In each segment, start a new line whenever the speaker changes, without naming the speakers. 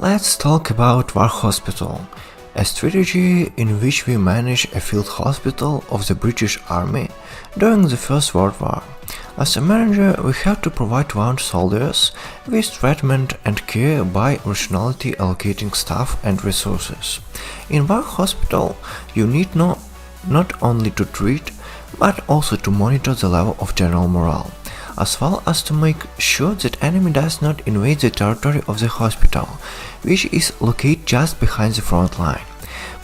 Let's talk about War Hospital, a strategy in which we manage a field hospital of the British Army during the First World War. As a manager, we have to provide wounded soldiers with treatment and care by rationally allocating staff and resources. In War Hospital, you need not only to treat, but also to monitor the level of general morale, as well as to make sure that enemy does not invade the territory of the hospital, which is located just behind the front line.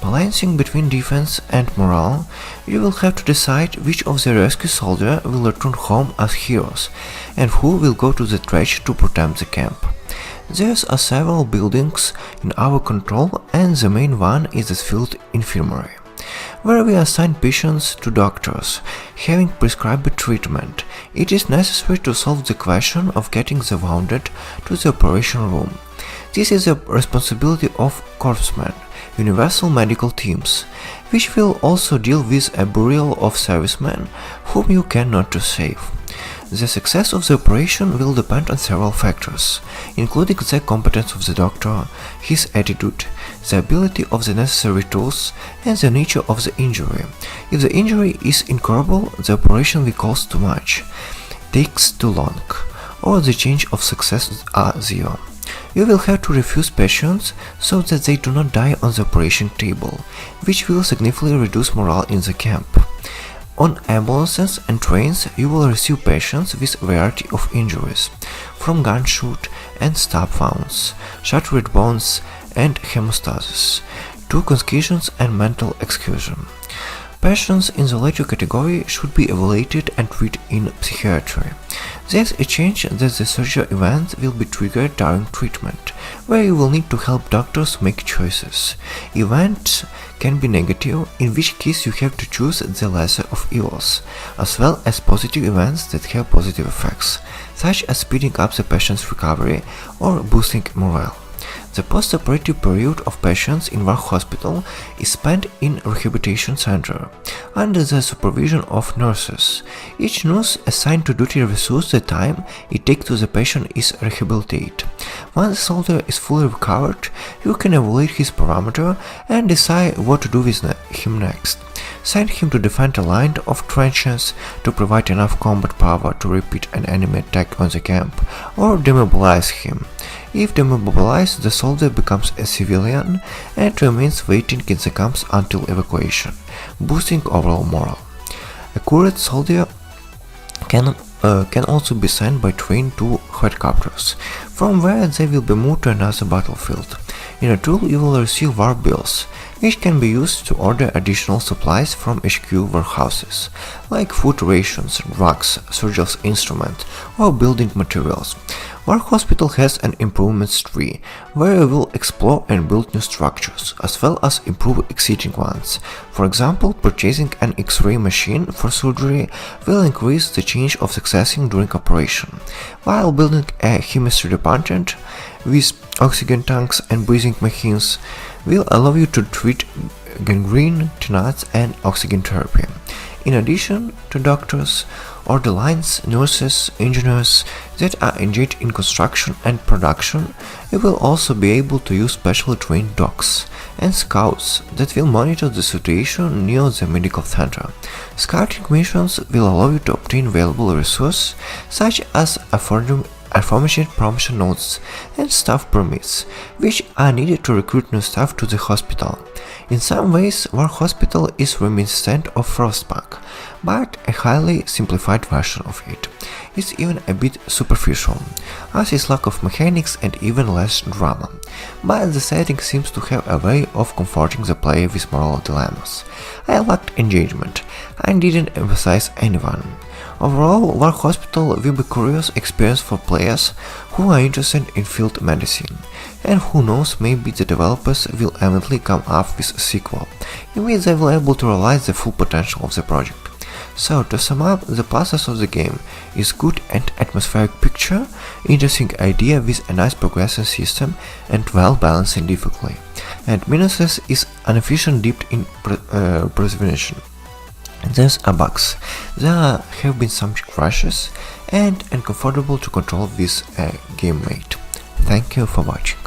Balancing between defense and morale, you will have to decide which of the rescue soldiers will return home as heroes, and who will go to the trench to protect the camp. There are several buildings in our control, and the main one is the field infirmary, where we assign patients to doctors, having prescribed treatment. It is necessary to solve the question of getting the wounded to the operation room. This is the responsibility of corpsmen, universal medical teams, which will also deal with a burial of servicemen whom you cannot save. The success of the operation will depend on several factors, including the competence of the doctor, his attitude, the ability of the necessary tools, and the nature of the injury. If the injury is incurable, the operation will cost too much, takes too long, or the change of success are zero. You will have to refuse patients so that they do not die on the operation table, which will significantly reduce morale in the camp. On ambulances and trains, you will receive patients with a variety of injuries, from gunshot and stab wounds, shattered bones and hemostasis, to concussions and mental excursion. Patients in the latter category should be evaluated and treated in psychiatry. There's a chance that the surgical event will be triggered during treatment, where you will need to help doctors make choices. Events can be negative, in which case you have to choose the lesser of evils, as well as positive events that have positive effects, such as speeding up the patient's recovery or boosting morale. The post-operative period of patients in War Hospital is spent in rehabilitation center, under the supervision of nurses. Each nurse assigned to duty resources the time it takes to the patient is rehabilitated. Once the soldier is fully recovered, you can evaluate his parameter and decide what to do with him next. Send him to defend a line of trenches to provide enough combat power to repeat an enemy attack on the camp, or demobilize him. If demobilized, the soldier becomes a civilian and remains waiting in the camps until evacuation, boosting overall morale. A KURO-O soldier can also be sent by train to headquarters, from where they will be moved to another battlefield. In a tool, you will receive war bills, which can be used to order additional supplies from HQ warehouses, like food rations, drugs, surgical instruments, or building materials. War Hospital has an improvements tree, where you will explore and build new structures, as well as improve existing ones. For example, purchasing an X-ray machine for surgery will increase the chance of succeeding during operation, while building a chemistry department with oxygen tanks and breathing machines will allow you to treat gangrene, tenants, and oxygen therapy. In addition to doctors, order lines, nurses, engineers that are engaged in construction and production, you will also be able to use specially trained dogs and scouts that will monitor the situation near the medical center. Scouting missions will allow you to obtain valuable resources such as aforementioned promotion notes and staff permits, which are needed to recruit new staff to the hospital. In some ways, War Hospital is reminiscent of Frostpunk, but a highly simplified version of it. It's even a bit superficial, as is lack of mechanics and even less drama, but the setting seems to have a way of comforting the player with moral dilemmas. I lacked engagement, and didn't emphasize anyone. Overall, War Hospital will be a curious experience for players who are interested in field medicine, and who knows, maybe the developers will eventually come up with a sequel, in which they will be able to realize the full potential of the project. So, to sum up, the pluses of the game is good and atmospheric picture, interesting idea with a nice progression system and well-balanced difficulty, and minuses is inefficient depth in preservation. There's a bugs. There have been some crashes and uncomfortable to control with a game mate. Thank you for watching.